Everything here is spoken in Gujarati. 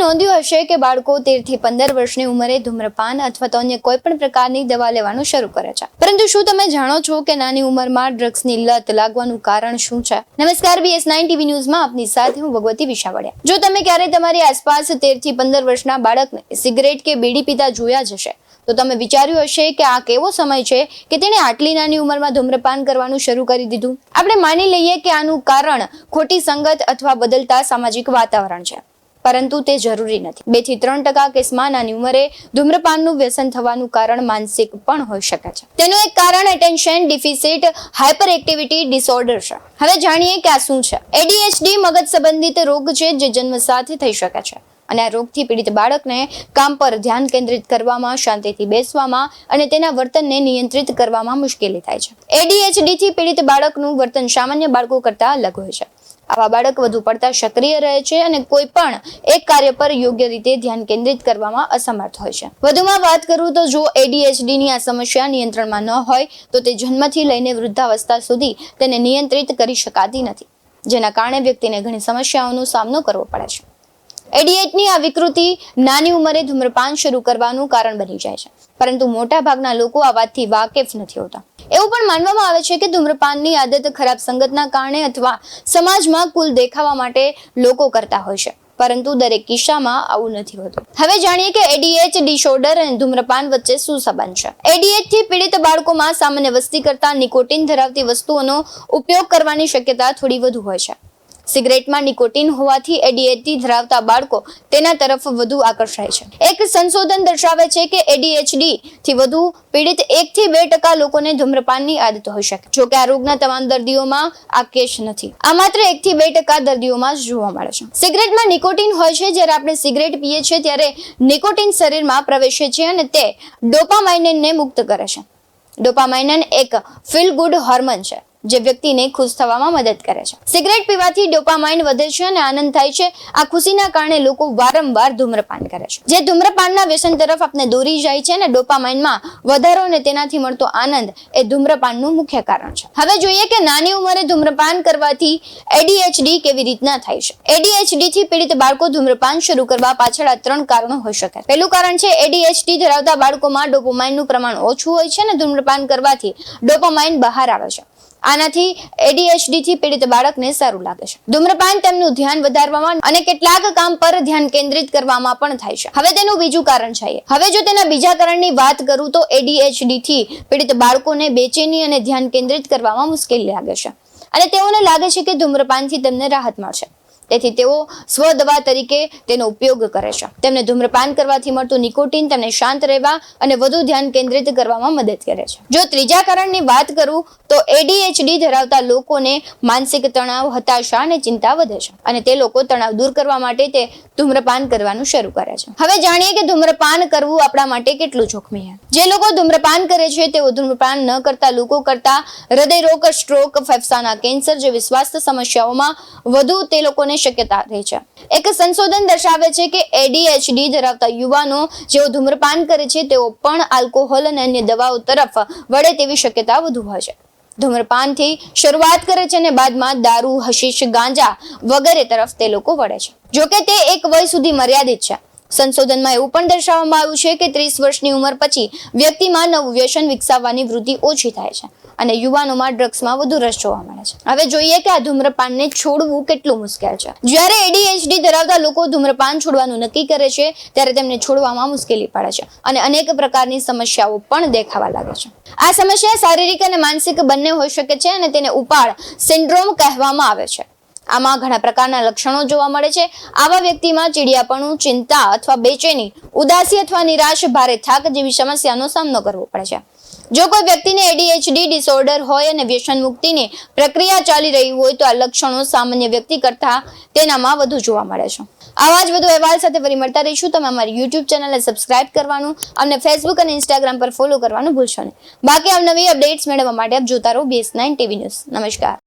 નોંધ્યું હશે કે બાળકો 13 થી 15 વર્ષની ઉંમરે ધૂમ્રપાન અથવા તો અન્ય કોઈ પણ પ્રકારની દવા લેવાનું શરૂ કરે છે. પરંતુ શું તમે જાણો છો કે નાની ઉંમરમાં ડ્રગ્સની લત લાગવાનું કારણ શું છે? નમસ્કાર, BS9 TV ન્યૂઝમાં આપની સાથે હું ભગવતી વિશાવડિયા. જો તમે ક્યારેય તમારી આસપાસ 13 થી 15 વર્ષના બાળકને સિગરેટ કે બીડી પીતા જોયા જ હશે, તો તમે વિચાર્યું હશે કે આ કેવો સમય છે કે તેણે આટલી નાની ઉંમરમાં ધૂમ્રપાન કરવાનું શરૂ કરી દીધું. આપણે માની લઈએ કે આનું કારણ ખોટી સંગત અથવા બદલતા સામાજિક વાતાવરણ છે, પરંતુ તે જરૂરી નથી. 2 થી 3% કેસમાં નાની ઉંમરે ધૂમ્રપાનનું વ્યસન થવાનું કારણ માનસિક પણ હોઈ શકે છે. તેનું એક કારણ attention deficit hyper activity disorder છે. હવે જાણીએ કે આ શું છે. ADHD મગજ સંબંધિત રોગ છે જે જન્મ સાથે થઈ શકે છે અને આ રોગથી પીડિત બાળકને કામ પર ધ્યાન કેન્દ્રિત કરવામાં, શાંતિથી બેસવામાં અને તેના વર્તનને નિયંત્રિત કરવામાં મુશ્કેલી થાય છે. ADHD થી પીડિત બાળકનું વર્તન સામાન્ય બાળકો કરતાં અલગ હોય છે. આવા બાળક વધુ પડતા સક્રિય રહે છે અને કોઈ પણ એક કાર્ય પર યોગ્ય રીતે ધ્યાન કેન્દ્રિત કરવામાં અસમર્થ હોય છે. વધુમાં વાત કરું તો જો ADHD ની આ સમસ્યા નિયંત્રણમાં ન હોય તો તે જન્મથી લઈને વૃદ્ધાવસ્થા સુધી તેને નિયંત્રિત કરી શકાતી નથી, જેના કારણે વ્યક્તિને ઘણી સમસ્યાઓનો સામનો કરવો પડે છે. ADHD ની આ વિકૃતિ નાની ઉંમરે ધૂમ્રપાન શરૂ કરવાનું કારણ બની જાય છે, પરંતુ મોટા ભાગના લોકો આ વાતથી વાકેફ નથી હોતા. એવું પણ માનવામાં આવે છે કે ધૂમ્રપાનની આદત ખરાબ સંગતના કારણે અથવા સમાજમાં કુલ દેખાવા માટે લોકો કરતા હોય છે, પરંતુ દરેક કિસ્સામાં આવું નથી હોતું. હવે જાણીએ કે ADHD ડિસઓર્ડર અને ધૂમ્રપાન વચ્ચે શું સંબંધ છે. ADHD થી પીડિત બાળકોમાં સામાન્ય વસ્તી કરતાં નિકોટિન ધરાવતી વસ્તુઓનો ઉપયોગ કરવાની શક્યતા થોડી વધુ હોય છે. સિગરેટમાં નિકોટિન હોવાથી ADHD ધરાવતા બાળકો તેના તરફ વધુ આકર્ષાય છે. એક સંશોધન દર્શાવે છે કે ADHD થી વધુ પીડિત 1 થી 2% લોકોને ધૂમ્રપાનની આદત હોઈ શકે. જો કે આ રોગના તમામ દર્દીઓમાં આ કેસ નથી. આ માત્ર 1 થી 2% દર્દીઓમાં જ જોવા મળે છે. સિગરેટમાં નિકોટિન હોય છે. જ્યારે આપણે સિગરેટ પીએ છીએ ત્યારે નિકોટિન શરીરમાં પ્રવેશે છે અને તે ડોપામાઇનને મુક્ત કરે છે. ડોપામાઇન એક ફીલ ગુડ હોર્મોન છે જે વ્યક્તિને ખુશ થવામાં મદદ કરે છે. સિગરેટ પીવાથી ડોપામાઇન વધે છે અને આનંદ થાય છે. આ ખુશીના કારણે લોકો વારંવાર ધૂમ્રપાન કરે છે, જે ધૂમ્રપાનના વ્યસન તરફ આપણે દોરી જાય છે અને ડોપામાઇનમાં વધારો અને તેનાથી મળતો આનંદ એ ધૂમ્રપાનનું મુખ્ય કારણ છે. હવે જોઈએ કે નાની ઉંમરે ધૂમ્રપાન કરવાથી ADHD કેવી રીતના થાય છે. ADHD થી પીડિત બાળકો ધૂમ્રપાન શરૂ કરવા પાછળ આ 3 કારણો હોઈ શકે. પહેલું કારણ છે ADHD ધરાવતા બાળકોમાં ડોપામાઇનનું પ્રમાણ ઓછું હોય છે અને ધૂમ્રપાન કરવાથી ડોપામાઇન બહાર આવે છે. આનાથી ADHD થી પીડિત બાળકને સારું લાગે છે. ધૂમ્રપાન તેમનું ધ્યાન વધારવામાં અને કેટલાક કામ પર ધ્યાન કેન્દ્રિત કરવામાં પણ થાય છે. હવે તેનું બીજું કારણ છે. હવે જો તેના બીજા કારણની વાત કરું તો ADHD થી પીડિત બાળકોને બેચેની અને ધ્યાન કેન્દ્રિત કરવામાં મુશ્કેલી લાગે છે અને તેઓને લાગે છે કે ધૂમ્રપાનથી તેમને રાહત મળશે, તેથી તેઓ સ્વદવા તરીકે તેનો ઉપયોગ કરે છે. તેમને ધૂમ્રપાન કરવાથી મળતું નિકોટિન તેમને શાંત રહેવા અને વધુ ધ્યાન કેન્દ્રિત કરવામાં મદદ કરે છે. જો ત્રીજા કારણની વાત કરું તો ADHD ધરાવતા લોકોને માનસિક તણાવ, હતાશા અને ચિંતા વધે છે અને તે લોકો તણાવ દૂર કરવા માટે તે ધૂમ્રપાન કરવાનું શરૂ કરે છે. હવે જાણીએ કે ધૂમ્રપાન કરવું આપણા માટે કેટલું જોખમી છે. જે લોકો ધૂમ્રપાન કરે છે તેઓ ધૂમ્રપાન ન કરતા લોકો કરતા હૃદયરોગ, સ્ટ્રોક, ફેફસાના કેન્સર જેવી સ્વાસ્થ્ય સમસ્યાઓમાં વધુ તે લોકોને શક્યતા રહે છે. એક સંશોધન દર્શાવે છે કે ADHD ધરાવતા યુવાનો જેઓ ધૂમ્રપાન કરે છે તેઓ પણ આલ્કોહોલ અને અન્ય દવાઓ તરફ વળે તેવી શક્યતા વધુ હોય છે. ધૂમ્રપાનથી શરૂઆત કરે છે અને બાદમાં દારૂ, હશીશ, ગાંજા વગેરે તરફ તે લોકો વળે છે. જોકે તે એક વય સુધી મર્યાદિત છે. સંશોધનમાં એવું પણ દર્શાવવામાં આવ્યું છે કે 30 વર્ષની ઉંમર પછી વ્યક્તિમાં નવું વ્યસન વિકસાવવાની વૃત્તિ ઓછી થાય છે અને યુવાનોમાં ડ્રગ્સમાં વધુ રસ જોવા મળે છે. હવે જોઈએ કે આ ધૂમ્રપાનને છોડવું કેટલું મુશ્કેલ છે. જ્યારે ADHD ધરાવતા લોકો ધૂમ્રપાન છોડવાનું નક્કી કરે છે ત્યારે તેમને છોડવામાં મુશ્કેલી પડે છે અને અનેક પ્રકારની સમસ્યાઓ પણ દેખાવા લાગે છે. આ સમસ્યા શારીરિક અને માનસિક બંને હોઈ શકે છે અને તેને ઉપાડ સિન્ડ્રોમ કહેવામાં આવે છે. આમાં ઘણા પ્રકારના લક્ષણો જોવા મળે છે. આવા વ્યક્તિમાં ચીડિયાપણું, ચિંતા અથવા બેચેની, ઉદાસી અથવા નિરાશ, ભારે થાક જેવી સમસ્યાનો સામનો કરવો પડે છે. જો કોઈ વ્યક્તિને ADHD ડિસઓર્ડર હોય અને વ્યસન મુક્તિની પ્રક્રિયા ચાલી રહી હોય તો આ લક્ષણો સામાન્ય વ્યક્તિ કરતાં તેનામાં વધુ જોવા મળે છે. આવા જ વધુ અહેવાલ સાથે ફરી મળતા રહીશું. તમે અમારી YouTube ચેનલને સબસ્ક્રાઇબ કરવાનું, અમને Facebook અને Instagram પર ફોલો કરવાનું ભૂલશો નહીં. બાકી નવી અપડેટ્સ મેળવવા માટે આપ જોતા રહો BS9 TV ન્યૂઝ. નમસ્કાર.